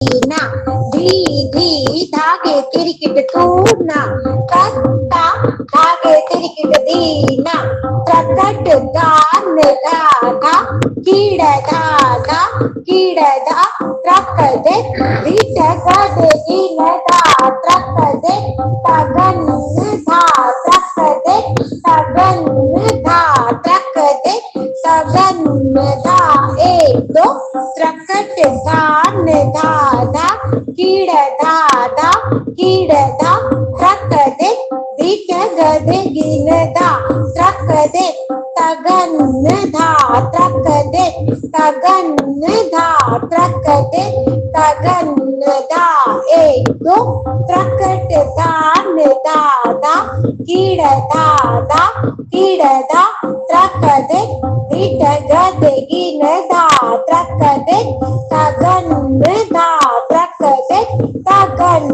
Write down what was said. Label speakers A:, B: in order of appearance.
A: ना धी धी धागे तिरिकिट तूना कत्ता धागे तिरिकिट दीना प्रकट गान गाधा कीड़ धाधा कीड़ धा ट्रक दे रीट गद गिन धा ट्रक दे तगन धा ट्रक दे तगन धा ट्रक दे तगन धा एक दो प्रकट गान गाधा कीड़ धाधा कीड़ धा ट्रक दे रीट गद गिन धा ट्रक दे तगन धा ट्रक दे तगन धा ट्रक दे तगन धा एक दो प्रकट गान गाधा कीड़ धाधा कीड़ धा ट्रक दे रीट गद गिन धा ट्रक दे तगन धा ट्रक दे तगन